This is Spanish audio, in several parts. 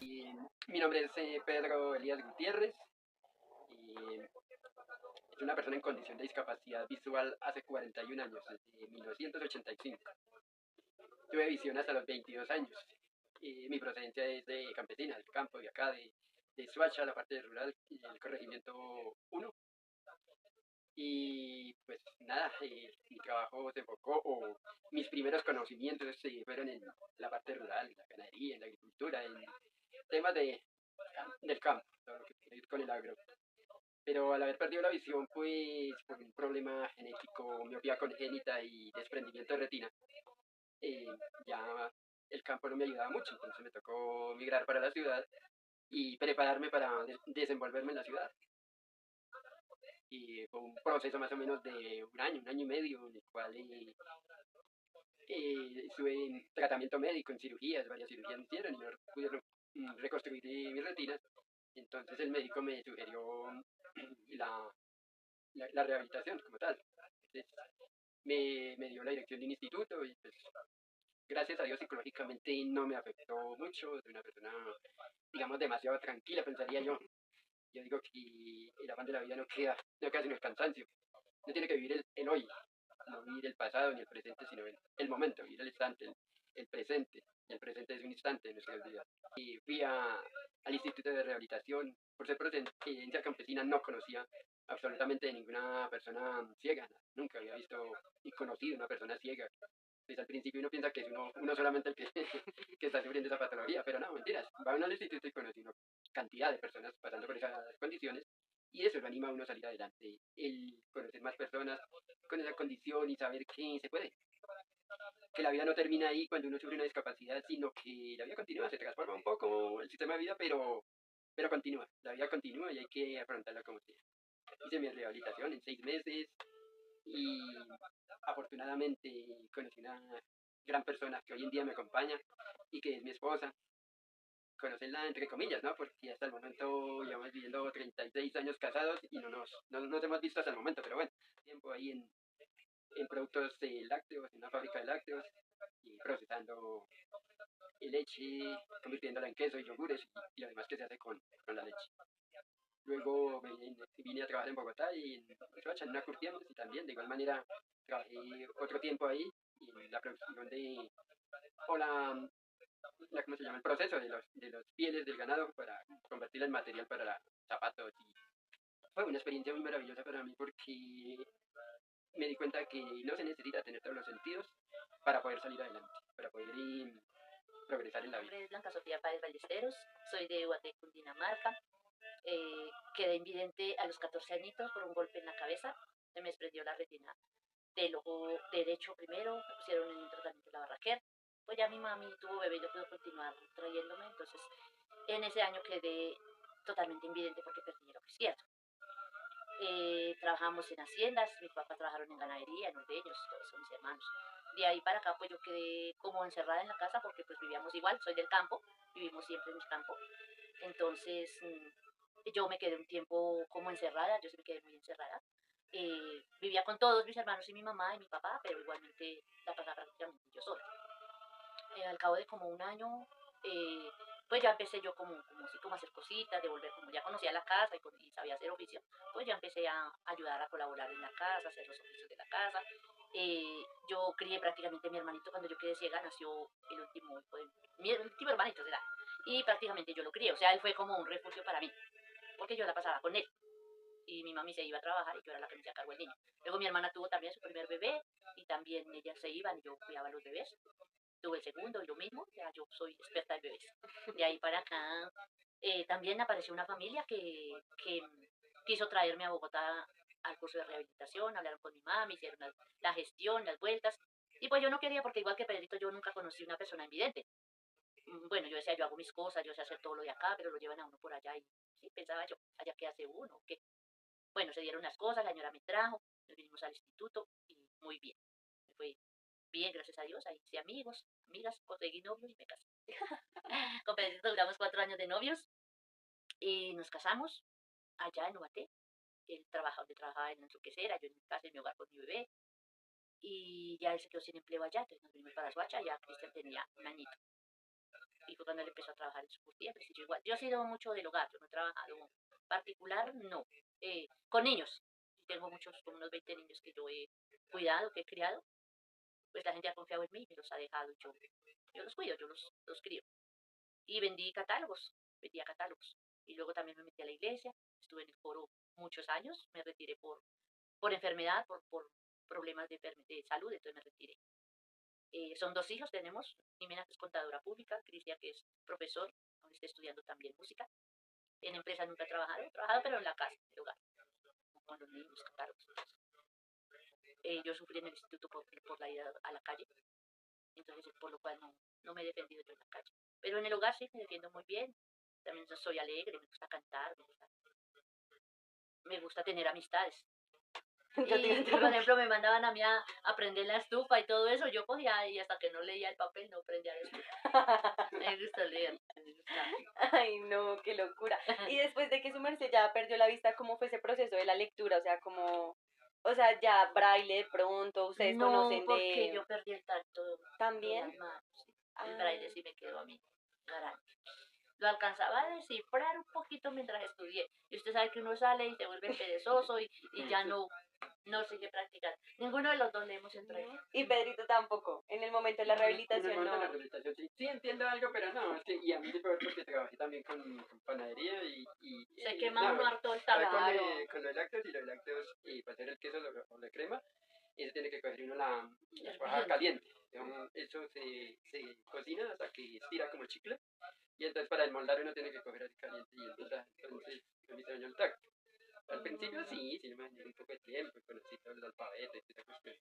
Y mi nombre es Pedro Elías Gutiérrez y soy una persona en condición de discapacidad visual hace 41 años, desde 1985. Tuve visión hasta los 22 años. Mi procedencia es de campesina, del campo, de acá, de Suacha, la parte rural, y el corregimiento 1. Y pues nada, mi trabajo se enfocó, o mis primeros conocimientos fueron en la parte rural, en la ganadería, en la agricultura, en temas del campo, todo lo que tiene que ver con el agro. Pero al haber perdido la visión, pues por un problema genético, miopía congénita y desprendimiento de retina, eh, ya el campo no me ayudaba mucho, entonces me tocó migrar para la ciudad y prepararme para desenvolverme en la ciudad. Y fue un proceso más o menos de un año y medio, en el cual estuve en tratamiento médico, en cirugías, varias cirugías me hicieron y no pude reconstruir mi retina. Entonces el médico me sugirió la, la rehabilitación como tal. Entonces, me dio la dirección de un instituto y pues gracias a Dios psicológicamente no me afectó mucho, soy una persona, digamos, demasiado tranquila, pensaría yo. Yo digo que el afán de la vida no queda sino el cansancio. No tiene que vivir el hoy, no vivir el pasado ni el presente, sino el momento, vivir el instante, el presente. Y el presente es un instante de nuestra vida. Y fui al Instituto de Rehabilitación. Por ser procedencia campesina no conocía absolutamente de ninguna persona ciega. Nunca había visto ni conocido una persona ciega. Pues al principio uno piensa que es uno solamente el que, que está sufriendo esa patología, pero no, mentiras. Va uno al instituto y conoce una cantidad de personas pasando por esas condiciones y eso lo anima a uno a salir adelante. El conocer más personas con esa condición y saber que se puede. Que la vida no termina ahí cuando uno sufre una discapacidad, sino que la vida continúa, se transforma un poco el sistema de vida, pero continúa. La vida continúa y hay que afrontarla como sea. Hice mi rehabilitación en 6 meses y afortunadamente conocí una gran persona que hoy en día me acompaña y que es mi esposa. Conocerla entre comillas, ¿no? Porque hasta el momento llevamos viviendo 36 años casados y no nos hemos visto hasta el momento, pero bueno, tiempo ahí en productos lácteos, en una fábrica de lácteos y procesando leche, convirtiéndola en queso y yogures y lo demás que se hace con la leche. Luego vine a trabajar en Bogotá y en Soacha, en una curtiembre, y también de igual manera trabajé otro tiempo ahí en la producción o ¿cómo se llama? El proceso de los pieles del ganado para convertirla en material para zapatos. Y fue una experiencia muy maravillosa para mí porque me di cuenta que no se necesita tener todos los sentidos para poder salir adelante, para poder progresar en la Mi vida. nombre es Blanca Sofía Páez Ballesteros, soy de Guaté, Cundinamarca. Quedé invidente a los 14 añitos por un golpe en la cabeza. Se me desprendió la retina del ojo derecho primero, me pusieron en un tratamiento de la barraquer. Pues ya mi mami tuvo bebé y yo pude continuar trayéndome, entonces en ese año quedé totalmente invidente porque perdí el ojo izquierdo. Trabajamos en haciendas, mis papás trabajaron en ganadería, en ordeños, todos son mis hermanos. De ahí para acá pues yo quedé como encerrada en la casa porque pues vivíamos igual, soy del campo, vivimos siempre en el campo. Entonces yo me quedé un tiempo como encerrada, yo sí me quedé muy encerrada. Vivía con todos mis hermanos y mi mamá y mi papá, pero igualmente la pasaba prácticamente yo sola. Al cabo de como un año, eh, pues ya empecé yo así como a hacer cositas, de volver, como ya conocía la casa y sabía hacer oficio, pues ya empecé a ayudar a colaborar en la casa, a hacer los oficios de la casa. Yo crié prácticamente a mi hermanito cuando yo quedé ciega, nació el último, mi último hermanito, ¿verdad? Y prácticamente yo lo crié, o sea, él fue como un refugio para mí, porque yo la pasaba con él. Y mi mami se iba a trabajar y yo era la que me hacía cargo del niño. Luego mi hermana tuvo también su primer bebé y también ellas se iban y yo cuidaba a los bebés. Tuve el segundo y lo mismo, ya yo soy experta en bebés. De ahí para acá también apareció una familia que quiso traerme a Bogotá al curso de rehabilitación, hablaron con mi mami, hicieron la gestión, las vueltas. Y pues yo no quería porque igual que Pedrito yo nunca conocí una persona invidente. Bueno, yo decía, yo hago mis cosas, yo sé hacer todo lo de acá, pero lo llevan a uno por allá y sí, pensaba yo, allá qué hace uno, qué. Bueno, se dieron las cosas, la señora me trajo, nos vinimos al instituto y muy bien. Me fue bien, gracias a Dios, ahí hice amigos, amigas, conseguí novio y me casé. Con Pedrito duramos 4 años de novios y nos casamos allá en Ubaté. Él trabaja donde trabajaba en su quesera, yo en mi casa, en mi hogar con mi bebé. Y ya él se quedó sin empleo allá, entonces nos vinimos para Soacha, ya Cristian tenía un añito. y fue cuando él empezó a trabajar en su curtilla, pues yo igual. Yo he sido mucho del hogar, yo no he trabajado particular, no. Con niños, tengo muchos, como unos 20 niños que yo he cuidado, que he criado, pues la gente ha confiado en mí y me los ha dejado, yo los cuido, yo los crío. Y vendía catálogos. Y luego también me metí a la iglesia, estuve en el coro muchos años, me retiré por enfermedad, por problemas de salud, entonces me retiré. Son 2 hijos, tenemos, Jimena que es contadora pública, Cristian que es profesor, aún está estudiando también música. En empresa nunca he trabajado pero en la casa, en el hogar, con los niños, catálogos. Yo sufrí en el instituto por la ida a la calle, entonces por lo cual no me he defendido yo en la calle. Pero en el hogar sí me defiendo muy bien, también soy alegre, me gusta cantar, me gusta tener amistades. Y por ejemplo me mandaban a mí a prender la estufa y todo eso, yo cogía y hasta que no leía el papel no prendía la estufa. Me gusta leer, me gusta. Ay, no, qué locura. Y después de que su merced ya perdió la vista, ¿cómo fue ese proceso de la lectura? O sea, o sea, ya braille de pronto, ustedes No, conocen porque de... yo perdí el tacto de ¿También? las manos. Sí. El Ah, braille sí me quedó a mí garante. Lo alcanzaba a descifrar un poquito mientras estudié. Y usted sabe que uno sale y se vuelve perezoso y ya no sigue practicando. Ninguno de los dos leemos el braille. y Pedrito tampoco. En el momento de la En el rehabilitación momento de la no. rehabilitación sí entiendo algo, pero no, es que, y a mí sí fue porque trabajé también con panadería Se quema no, uno harto el ahora tacto. Claro. con los lácteos y los lácteos y para hacer el queso o la crema, eso tiene que coger uno la cuajada caliente. Eso se cocina hasta que estira como chicle y entonces para desmoldar uno tiene que coger así caliente y entonces a mí se dañó el tacto. Al principio sí me dañó un poco de tiempo, conocí todo el alfabeto y toda esa cuestión.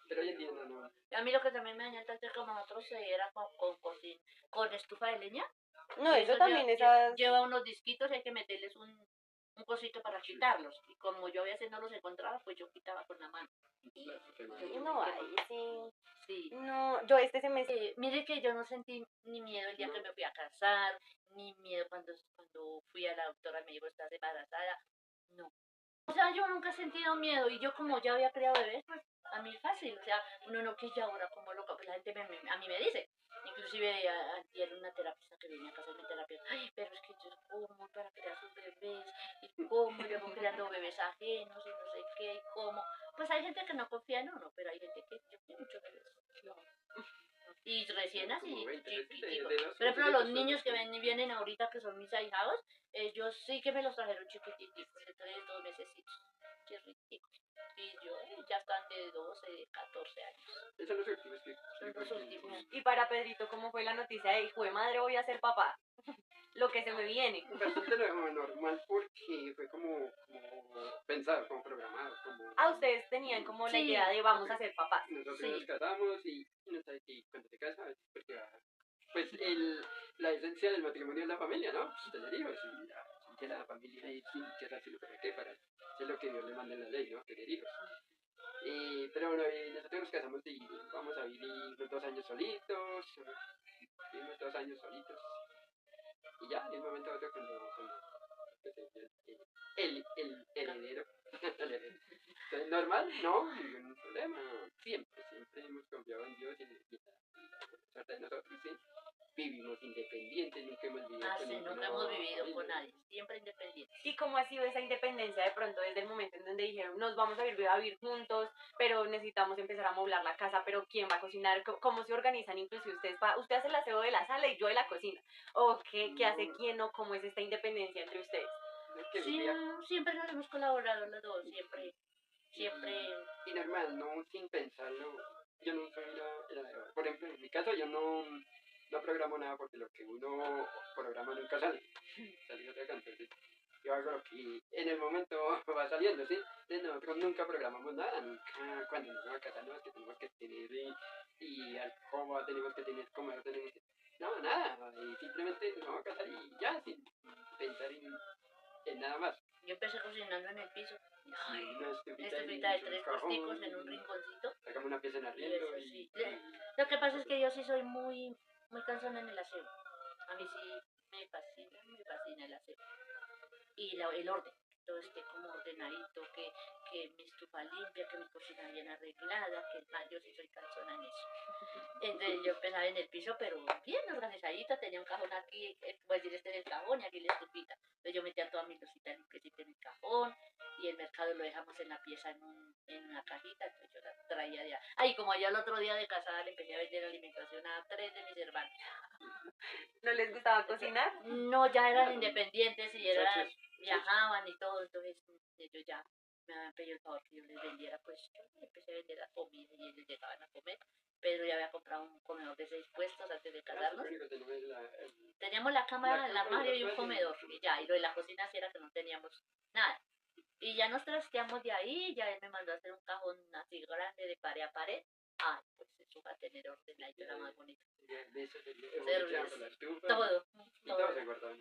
Pero hoy en día no. A mí lo que también me dañó el tacto es como nosotros era con estufa de leña. No, Y eso eso también, esas... lleva unos disquitos y hay que meterles un cosito para quitarlos. Y como yo a veces no los encontraba, pues yo quitaba con la mano. No, ahí sí. Sí. No, yo este semestre... Mire que yo no sentí ni miedo el día que me fui a casar, ni miedo cuando fui a la doctora y me dijo, estás embarazada. No. O sea, yo nunca he sentido miedo y yo como ya había criado bebés, pues a mí es fácil. O sea, uno no que ya ahora como loca, pues la gente a mí me dice. Inclusive ayer una terapista que venía a casa de mi terapia, ay, pero es que yo como para crear sus bebés, y cómo, y luego creando bebés ajenos, y no sé qué, y cómo. Pues hay gente que no confía en uno, pero hay gente que tiene muchos bebés. Y recién así, chiquiticos. Por ejemplo, los niños que vienen ahorita, que son mis ahijados, ellos sí que me los trajeron chiquititos, de 3, 2 mesecitos. Qué ridículo. Y yo, ya están de 12, de 14 años. Esos son los últimos que... Son los últimos. Y para Pedrito, ¿cómo fue la noticia de, hijo de madre, voy a ser papá? Lo que se me viene. Bastante normal porque fue como pensado, como programado, como... Ah, ustedes tenían como la idea de vamos a ser papás. Nosotros Sí. nos casamos y no sabes que cuando te casas, porque pues la esencia del matrimonio es la familia, ¿no? Pues tener hijos y que la familia es que así lo que para eso es lo que Dios le manda en la ley, ¿no? Tener hijos. Pero bueno, nosotros nos casamos y vamos a vivir los 2 años solitos, vivimos 2 años solitos. Y ya, en un momento a otro cuando el heredero, Entonces, normal, no, ningún problema, siempre hemos confiado en Dios y en la suerte de nosotros, sí. Vivimos independientes, nunca hemos vivido con Sí, ninguna nunca hemos vivido familia. con nadie, siempre independientes. ¿Y cómo ha sido esa independencia de pronto desde el momento en donde dijeron, nos vamos a vivir juntos, pero necesitamos empezar a amoblar la casa, pero quién va a cocinar? ¿Cómo se organizan? Inclusive usted hace el aseo de la sala y yo de la cocina. ¿O qué hace quién o cómo es esta independencia entre ustedes? Sí, siempre nos hemos colaborado los dos, siempre. Y normal, no sin pensarlo. Yo no soy por ejemplo, en mi caso yo no programo nada porque lo que uno programa nunca sale. Sale otra cosa, entonces yo hago lo que en el momento va saliendo, ¿sí? Entonces nosotros nunca programamos nada, nunca cuando nos vamos a casar no es que tenemos que tener y alcoba, tenemos que tener comer, tenemos que... No, nada, y simplemente nos vamos a casar y ya, sin pensar en nada más. Yo empecé cocinando en el piso. Ay, una estufita de 3 puesticos en un rinconcito. Sacamos una pieza en arriendo y... Lo que pasa es que yo sí soy muy cansona en el aseo. A mí sí me fascina el aseo. Y el orden. todo esté como ordenadito, que mi estufa limpia, que mi cocina bien arreglada, que más yo sí soy calzona en eso. Entonces yo empezaba en el piso, pero bien organizadita, tenía un cajón aquí, pues decir, este en el cajón y aquí la estufita. Entonces yo metía todas mis cositas limpiecitas en el cajón y el mercado lo dejamos en la pieza en una cajita, entonces yo la traía de ahí. Ay, como ya el otro día de casada le empecé a vender alimentación a 3 de mis hermanos. ¿No les gustaba cocinar? No, ya eran independientes y eran, Muchachos, viajaban y todo, entonces ellos ya me habían pedido el favor que yo les vendiera, pues yo empecé a vender la comida y ellos llegaban a comer. Pedro ya había comprado un comedor de 6 puestos antes de casarnos. Teníamos la cama, el armario y un comedor y ya, y lo de la cocina sí era que no teníamos nada. Y ya nos trasteamos de ahí, ya él me mandó a hacer un cajón así grande de pared a pared. Ay, pues eso va a tener orden, ahí era más bonito. Todo, todo.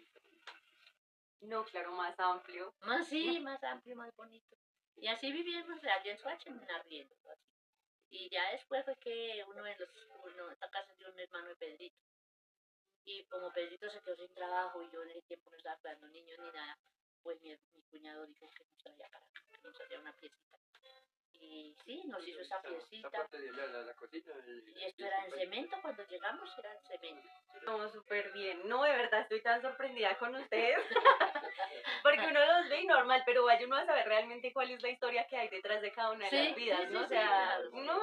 No, claro, más amplio. Más sí, más amplio, más bonito. Y así vivimos allá en Soacha, en un arriendo. Así. Y ya después fue que esta casa de un hermano de Pedrito. Y como Pedrito se quedó sin trabajo y yo en ese tiempo no estaba cuidando niños ni nada, pues mi cuñado dijo que nos traía para acá, que nos hacía una piecita. Y sí, nos hizo esa piecita. Y esto era en cemento, cuando llegamos era en cemento. No, súper bien. No, de verdad estoy tan sorprendida con ustedes. Porque uno los ve y normal, pero vaya uno a saber realmente cuál es la historia que hay detrás de cada una de las vidas, ¿no? O sea, uno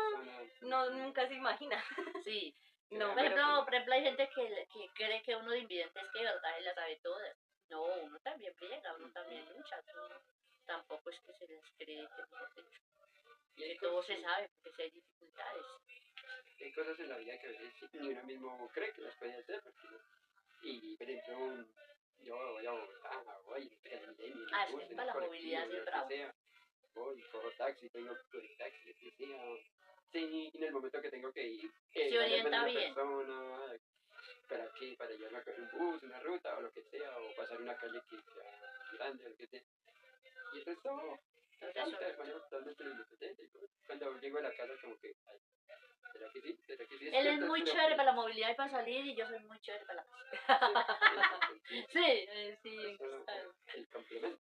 no, nunca se imagina. Sí. No, por ejemplo, hay gente que cree que uno de invidente es que de verdad él las sabe todas. No, uno también pliega, uno también lucha. Uno tampoco es que se les cree que mejor dicho. Que todo se sabe, porque si hay dificultades. Hay cosas en la vida que a veces ni uno mismo cree que las puede hacer. Y, por ejemplo, yo voy a Bogotá, voy en Transmilenio, en el bus, en para el la movilidad colectivo, sí es lo que bravo. sea. Voy, cojo taxi, tengo que coger taxi, lo que sea. Sí, en el momento que tengo que ir, Se orienta una bien. persona, ¿para qué? Para llevarme a coger un bus, una ruta o lo que sea, o pasar una calle que sea grande o lo que sea. Y eso es todo. Entonces, Manejo totalmente lo independiente. Cuando llego a la casa, como que, ay, ¿será que sí? ¿Será que sí? Él es muy chévere para la movilidad y para salir, y yo soy muy chévere para la casa. Sí, sí. El complemento.